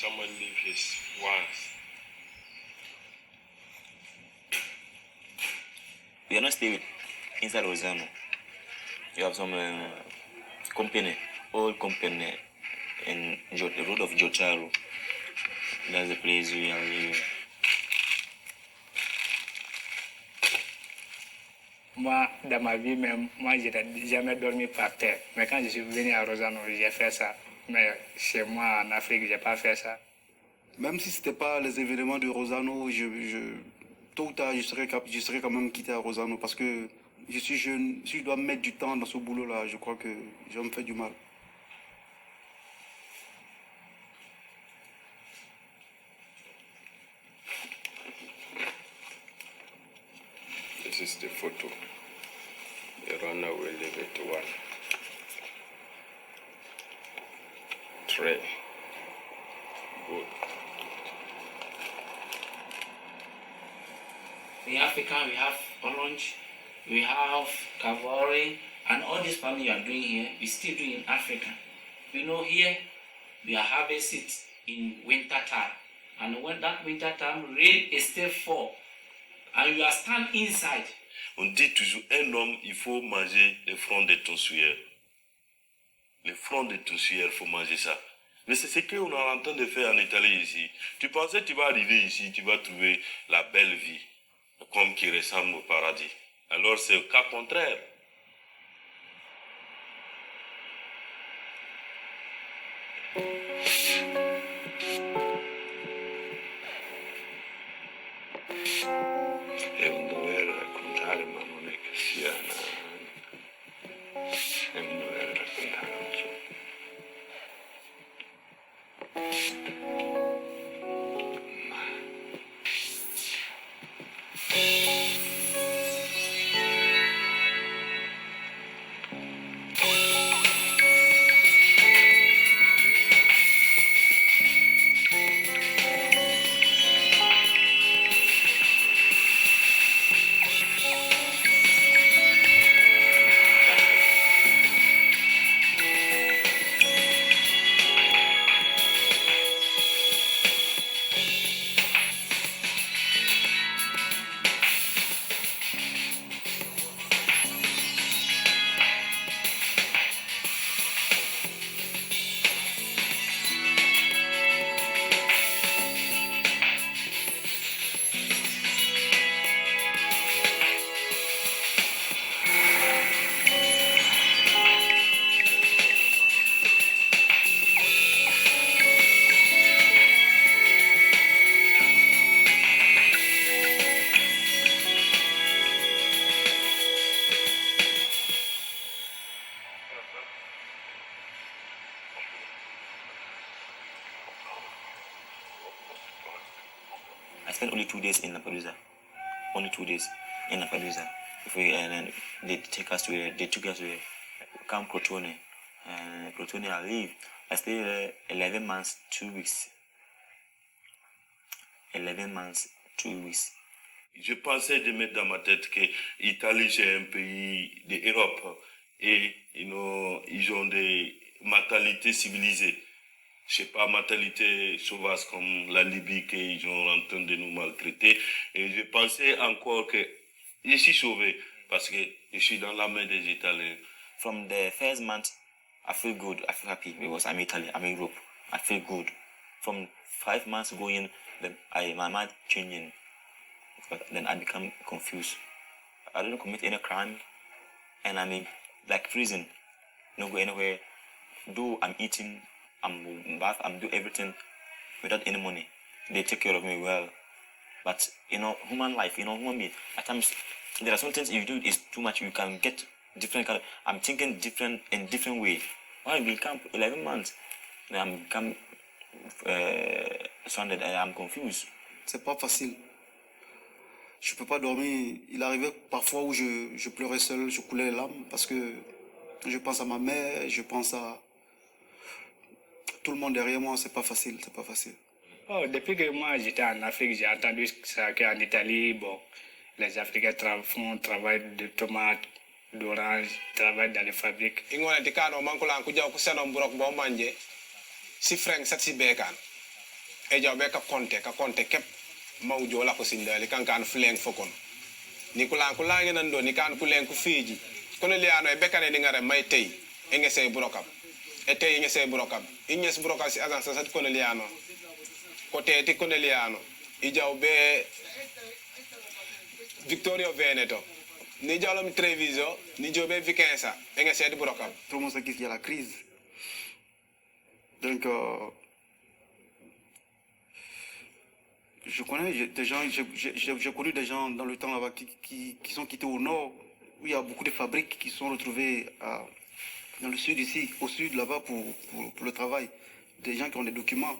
someone leave his once. We are not staying inside Rosano. You have some company, old company in the road of Jocharo. That's the place we are living. Moi, dans ma vie, même, moi, je n'ai jamais dormi par terre. Mais quand je suis venu à Rosano, j'ai fait ça. Mais chez moi, en Afrique, je n'ai pas fait ça. Même si ce n'était pas les événements de Rosano, tôt ou tard, je serais quand même quitté à Rosano parce que je suis jeune. Si je dois mettre du temps dans ce boulot-là, je crois que je vais me faire du mal. This is the photo. The runner will leave it to one. Three. Good. In Africa, we have orange, we have cavalry, and all this farming you are doing here, we still do in Africa. You know, here, we are harvesting it in winter time. And when that winter time, rain is still fall, and you are stand inside. On dit toujours, un homme, il faut manger les fronts de ton sueur. Les fronts de ton sueur, il faut manger ça. Mais c'est ce qu'on est en train de faire en Italie ici. Tu pensais que tu vas arriver ici, tu vas trouver la belle vie, comme qui ressemble au paradis. Alors c'est le cas contraire. È un dover raccontare, ma non è che sia è un dover raccontare, non so. I spent only 2 days in Lampedusa. Only 2 days in Lampedusa. And then they took us to Camp Crotone. Crotone, I leave. I stayed there 11 months, 2 weeks. 11 months, 2 weeks. Je pensais de mettre dans ma tête que l'Italie c'est un pays d'Europe et ils ont des mentalités civilisées. Je sais pas, mentalité sauvage comme la Libye qu'ils sont en train de nous maltraiter. Et je pensais encore que je suis sauvé parce que je suis dans la main des Italiens. From the first month, I feel good, I feel happy because I'm Italy, I'm in Europe. I feel good. From 5 months going, then my mind changing. But then I become confused. I don't commit any crime, and I'm in like prison. No go anywhere. Though I'm eating, I'm bath, I'm do everything without any money. They take care of me well. But human life, human being. At times there are some things you do is too much. You can get different kind of. I'm thinking different in different way. Why we come 11 months? Then I'm become stranded. I'm confused. C'est pas facile. Je peux pas dormir. Il arrivait parfois où je pleurais seul, je coulais les larmes parce que je pense à ma mère, je pense à tout le monde derrière moi. C'est pas facile, c'est pas facile. Oh, depuis que moi j'étais en Afrique, j'ai entendu ça qu'en Italie, bon, les Africains font travail de tomates, d'orange, travaillent dans les fabriques. Ingone tikano mankulan kuja kuseno mburok bo manje si frank sat si bekan e jawbe ka konte kep mawjo la ko sindali kan fleng fokon ni kula ngi nan do ni kan kulen ku fiji kono liano e bekane ni ngare may tay e ngese brokam e tay ngese brokam ignes brokam si agence sat kono liano ko te kono liano i jawbe Victorio Veneto ni jawlam Treviso ni jobe Vicenza e ngese brokam Tout le monde sait qu'il y a la crise. Donc, je connais des gens, j'ai connu des gens dans le temps là-bas qui sont quittés au nord, où il y a beaucoup de fabriques qui sont retrouvées dans le sud ici, au sud là-bas pour le travail. Des gens qui ont des documents.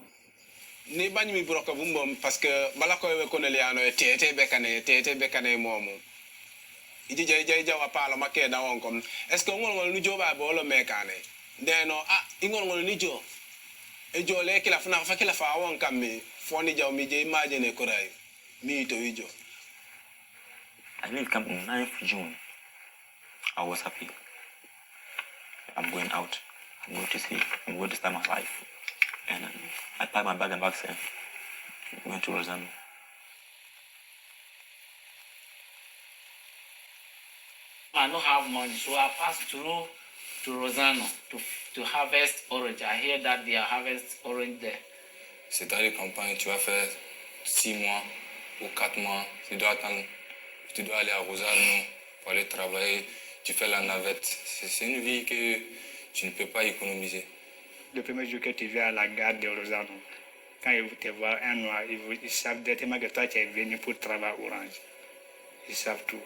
Ni bañ mi broka bu mbom parce que bala ko we kono liano e tete bekane momo iji jay jawa pala make da won kom est ce que ngol nu joba bo lo mekane deno ingol ni jo e jo le kila funa fa kila fa won kam mi foni jaw mi je imagine ko ray mi to wijo I didn't come on 9th June. I was happy. I'm going out. I'm going to see. I'm going to start my life. And I packed my bag and bags and went to Rosano. I don't have money, so I passed through to Rosano to harvest orange. I hear that they are harvest orange there. C'est dans les campagnes, tu vas faire 6 mois ou 4 mois. Tu dois aller à Rosano pour aller travailler. Tu fais la navette. C'est une vie que tu ne peux pas économiser. Le premier jour que tu viens à la gare de Rosano, quand ils te voient un noir, ils savent directement que toi tu es venu pour travailler orange. Ils savent tout.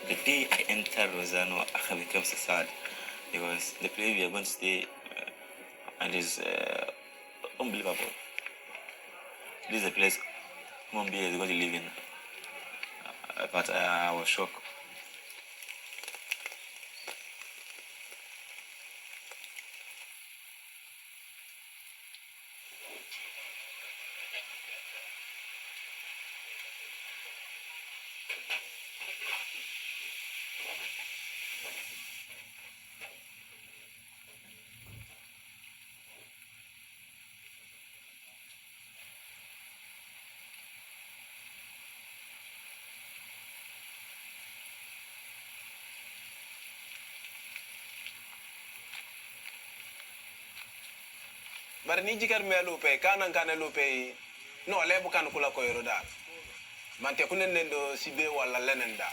The day I entered Rosano, I became so sad because the place we are going to stay and is unbelievable. This is a place human being is going to live in. But I was shocked. bar ni jikar me lupe kanan kana lupe no lebu kan kula ko yoro dal man te kunen ndo sibe wala lenen da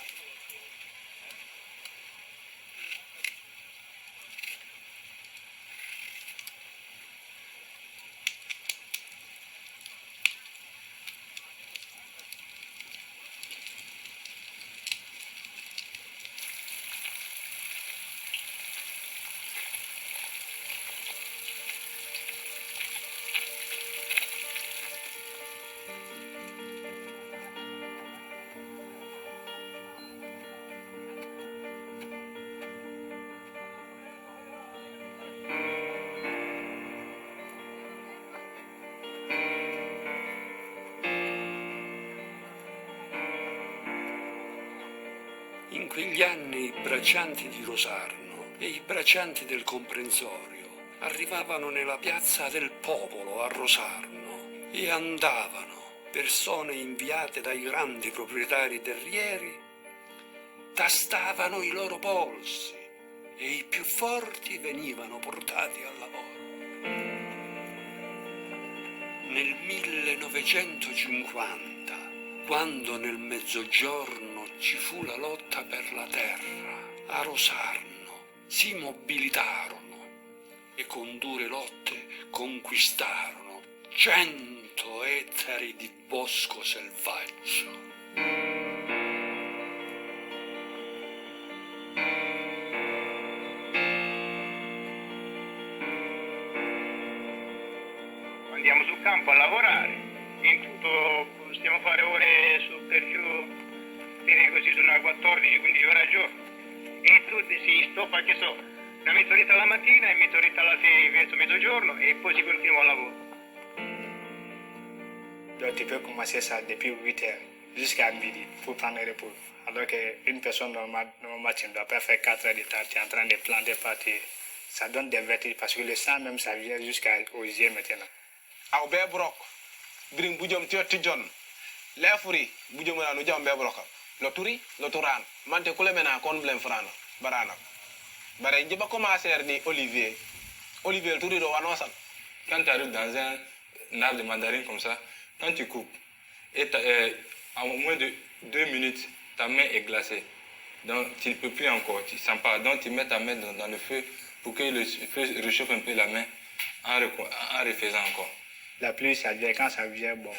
In quegli anni i braccianti di Rosarno e i braccianti del comprensorio arrivavano nella piazza del popolo a Rosarno e andavano, persone inviate dai grandi proprietari terrieri, tastavano i loro polsi e i più forti venivano portati al lavoro. Nel 1950, quando nel mezzogiorno ci fu la lotta per la terra, a Rosarno si mobilitarono e con dure lotte conquistarono 100 ettari di bosco selvaggio. Andiamo sul campo a lavorare, in tutto stiamo a fare ore su per giù, fine così sono alle 14, 15 ore al giorno. e tu si stoppa, che so, una mezz'oretta la mattina e mezz'oretta alla sera verso mezzogiorno e poi si continua al lavoro. Donc tu peux commencer ça depuis 8 heures jusqu'à midi pour prendre le repos. Alors qu'une personne normalement, tu ne dois pas faire 4 heures de temps, tu es en train de planter partir. Ça donne des vertiges parce que le sang même ça vient jusqu'aux yeux maintenant. aw be brok bring bujom ti jon le furi bujom na no jam be broka lo turi lo turan mante kule mena kon blem frana barana bare njiba commencer ni Olivier turi do wanosan. Quand tu arrives dans un arbre de mandarine comme ça, quand tu coupes, et en moins de 2 minutes, ta main est glacée. Donc tu ne peux plus encore, tu ne sens pas. Donc tu mets ta main dans le feu pour que le feu réchauffe un peu la main en refaisant encore. La pluie, ça vient, quand ça vient, bon,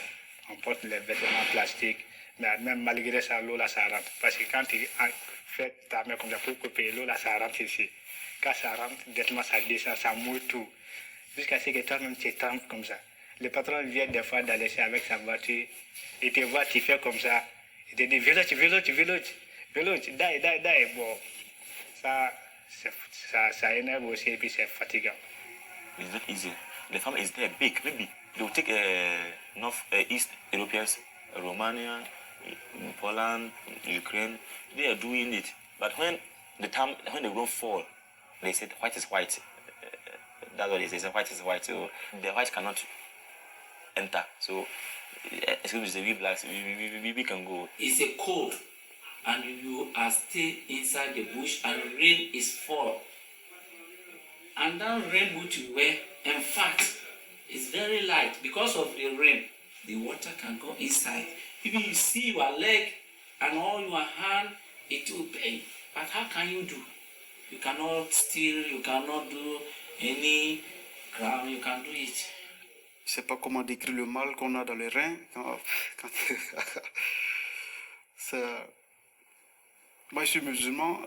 on porte les vêtements plastiques, mais même malgré ça, l'eau là, ça rentre. Parce que quand tu fais ta main comme ça pour couper, l'eau là, ça rentre ici. Quand ça rentre, directement, ça descend, ça mouille tout. Jusqu'à ce que toi-même, tu trempes comme ça. Le patron vient des fois d'aller avec sa voiture, il te voit, tu fais comme ça, il te dit, veloce, die. Bon, ça énerve aussi et puis c'est fatigant. It's not easy. The family is there big. Maybe they will take East Europeans, Romania, Poland, Ukraine. They are doing it. But when the rain fall, they said white is white. That's what they say. White is white. So the white cannot enter. So excuse me, we blacks, we can go. It's a cold, and you are still inside the bush, and rain is fall. And that rain which you wear, in fact, is very light. Because of the rain, the water can go inside. Even you see your leg and all your hand, it will pain. But how can you do? You cannot steal, you cannot do any crime, you can do it. Je ne sais pas comment décrire le mal qu'on a dans les reins. Moi, je suis musulman.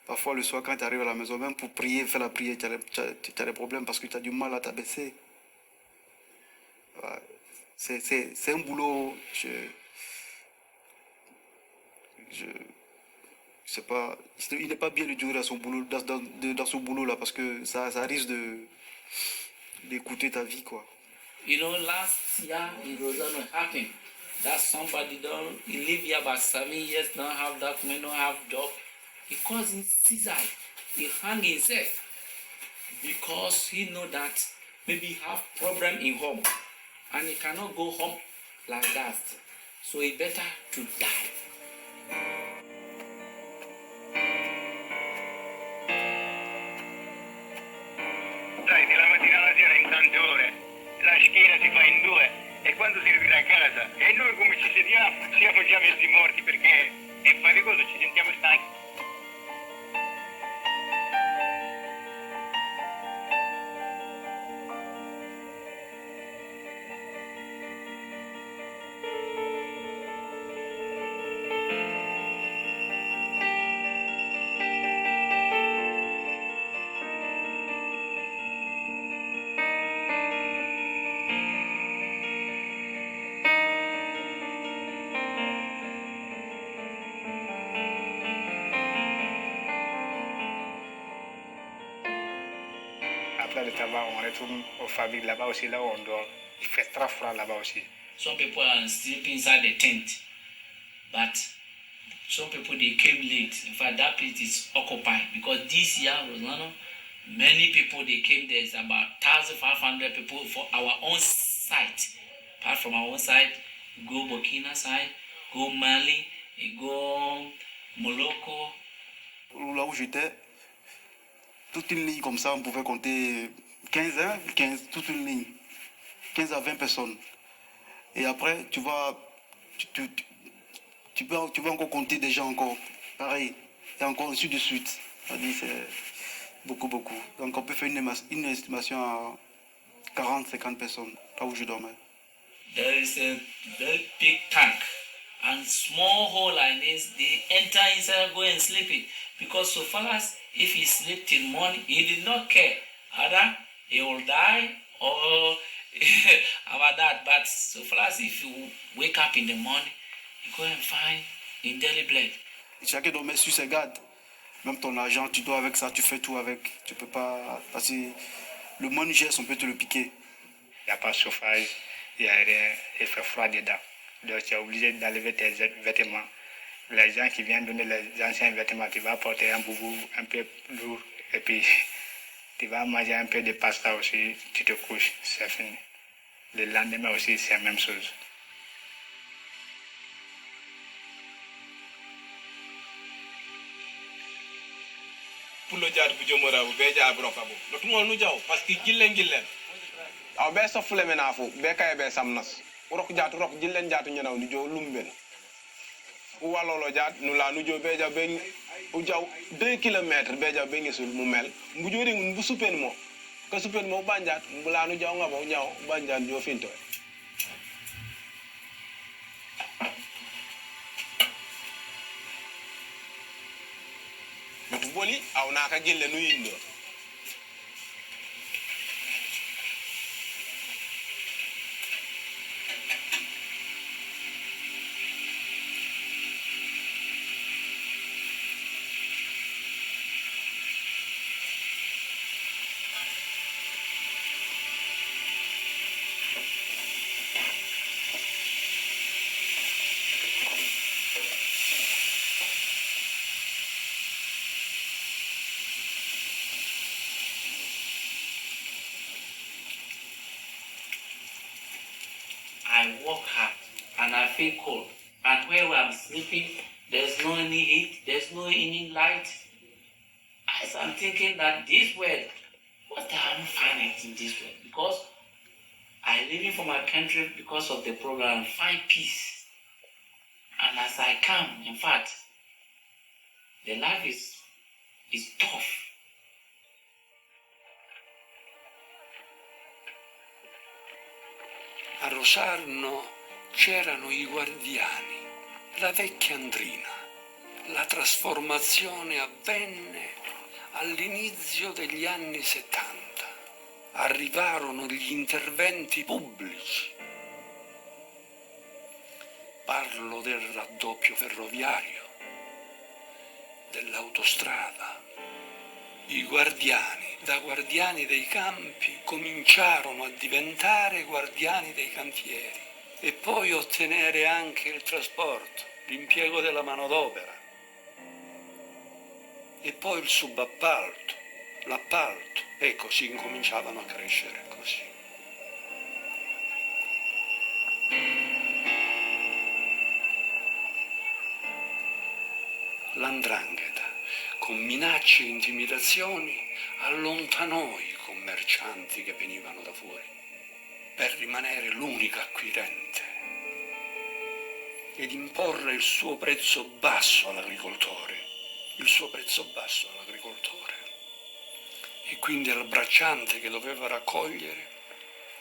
Parfois, le soir, quand tu arrives à la maison, même pour prier, faire la prière, tu as des problèmes parce que tu as du mal à t'abaisser. Ouais. C'est un boulot. Je sais pas. Il n'est pas bien de durer dans son boulot, dans ce boulot-là parce que ça risque d'écouter ta vie, quoi. You know, last year in Rosanna happened that somebody live here about 7 years, don't have document, don't have job. He calls him suicide. He hang himself because he know that maybe he have problem in home and he cannot go home like that. So he better to die. Sai, dalla mattina alla sera in tante ore la schiena si fa in due e quando si arriva a casa e noi come ci sediamo siamo già mezzi morti perché è faticoso, ci sentiamo stanchi. Après le tabac, on retourne aux fabriques là-bas aussi, là où on dort. Il fait très froid là-bas aussi. Some people are sleeping inside the tent, but some people they came late. In fact, that place is occupied because this year, Rosanna, many people they came there. It's about 1,500 people for our own site. Apart from our own site, go Burkina side, go Mali, go Morocco. Là où j'étais, toute une ligne comme ça, on pouvait compter 15, toute une ligne. 15 à 20 personnes. Et après, tu vas encore compter des gens encore. Pareil. Et encore ainsi de suite. C'est-à-dire, c'est beaucoup. Donc on peut faire une estimation à 40-50 personnes, là où je dormais. There is a very big tank and small hole like this, they enter inside, go and sleep it. Because so far as if he sleep till morning, he did not care. Either he will die or about that. But so far as if you wake up in the morning, you go and find indelible blood. Chacun doit mettre sur ses gardes. Même ton argent, tu dois avec ça, tu fais tout avec. Tu peux pas... Parce que le monde geste, on peut te le piquer. Il n'y a pas de chauffage, il n'y a rien, il fait froid dedans. Donc tu es obligé d'enlever tes vêtements. Les gens qui viennent donner les anciens vêtements, tu vas porter un boubou un peu lourd et puis tu vas manger un peu de pasta aussi, tu te couches, c'est fini. Le lendemain aussi, c'est la même chose. pulo jaat bu jomora bu be jaa broka bu do tungol nu jaw parce que gillen aw be so fule mena fu be kay be samnas rok jaatu rok gillen jaatu ñanaw ni jo lumben u walolo jaat nu la nu jo be ja be u jaw 2 km be ja be ngisul mu mel bu jori ngun bu supen mo ka supen mo banjaat bu la nu jaw nga bo ñaw banjaat jo finto boli aw naka gelle nu yindo I work hard and I feel cold. And where I'm sleeping, there's no any heat, there's no any light. As I'm thinking that this world, what am I finding in this world? Because I living for my country because of the program Find Peace. And as I come, in fact, the life is tough. A Rosarno c'erano i guardiani, la vecchia Andrina. La trasformazione avvenne all'inizio degli anni 70. Arrivarono gli interventi pubblici. Parlo del raddoppio ferroviario, dell'autostrada. I guardiani, da guardiani dei campi, cominciarono a diventare guardiani dei cantieri e poi ottenere anche il trasporto, l'impiego della manodopera e poi il subappalto, l'appalto e così incominciavano a crescere così. L''ndrangheta, con minacce e intimidazioni, allontanò i commercianti che venivano da fuori per rimanere l'unico acquirente ed imporre il suo prezzo basso all'agricoltore, e quindi al bracciante che doveva raccogliere,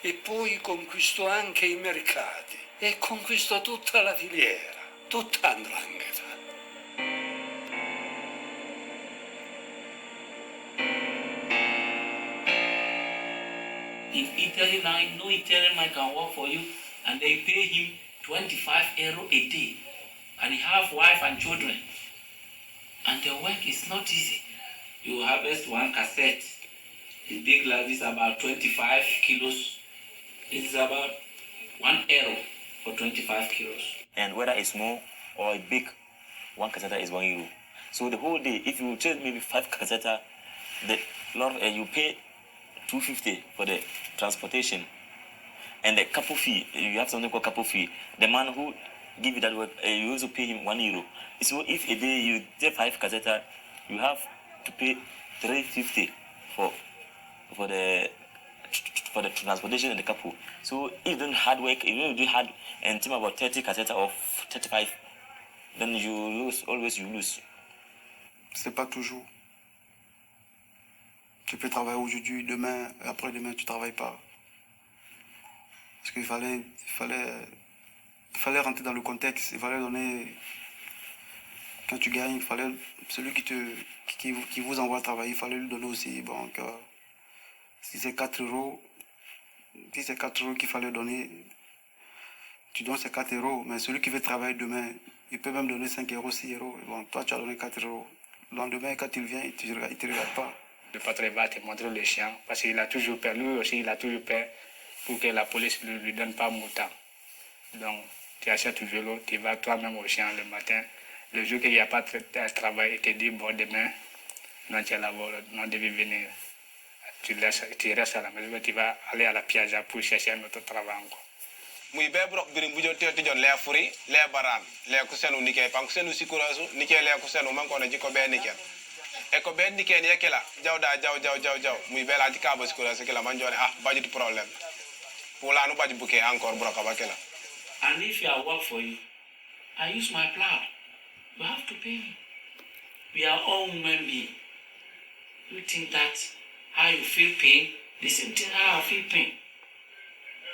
e poi conquistò anche i mercati e conquistò tutta la filiera, tutta 'ndrangheta. If Italian, I know Italian man can work for you and they pay him 25 euro a day and he have wife and children. And the work is not easy. You harvest one cassette. The big like this about 25 kilos. It is about 1 euro for 25 kilos. And whether it's small or a big, 1 cassette is 1 euro. So the whole day, if you take maybe 5 cassette, you pay 250 for the transportation. And the couple fee, you have something called couple fee. The man who give you that work, you also pay him 1 euro. So if a day you take 5 cassette, you have to pay 350 for the transportation and the couple. So if you don't hard work, if you do hard and think about 30 cassette or 35, then you lose, always you lose. C'est pas toujours. Tu peux travailler aujourd'hui, demain, après-demain, tu travailles pas. Parce qu'il fallait rentrer dans le contexte, il fallait donner... Quand tu gagnes, il fallait... Celui qui vous envoie travailler, il fallait lui donner aussi. Bon, si c'est 4 euros, qu'il fallait donner, tu donnes ces 4 euros, mais celui qui veut travailler demain, il peut même donner 5 euros, 6 euros. Bon, toi, tu as donné 4 euros. Le lendemain, quand il vient, il ne te regarde pas. Le patron va te montrer le chien parce qu'il a toujours peur. Lui aussi, il a toujours peur pour que la police ne lui donne pas mouton. Donc, tu achètes ton vélo, tu vas toi-même au chien le matin. Le jour qu'il n'y a pas de travail, il te dit, bon, demain, non, tu es là-bas, non, devais venir. Tu restes à la maison, tu vas aller à la Piazza pour chercher un autre travail encore. Muy be brok birin bujo te jon le furi le baran le ku senu nike pan ku senu sikurasu nike le ku senu man ko na jiko be nike e ko be nike ne kela jawda jaw muy be la jika ba sikurasu kela man jone budget problem pour la no budget bouquet encore brok ba kela. And if I work for you, I use my plow, you have to pay me. We are all human beings. You think that how you feel pain, the same thing how I feel pain.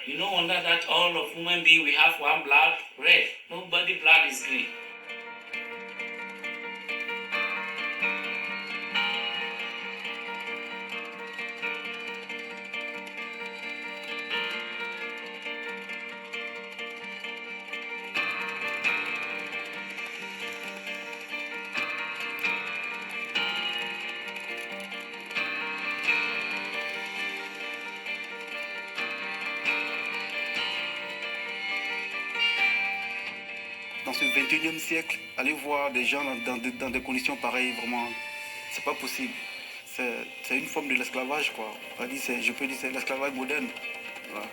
You no wonder that all of human beings, we have one blood, red. Nobody blood is green. Dans ce 21e siècle, aller voir des gens dans des conditions pareilles, vraiment, c'est pas possible. C'est une forme de l'esclavage, quoi. Je peux dire c'est l'esclavage moderne. Voilà.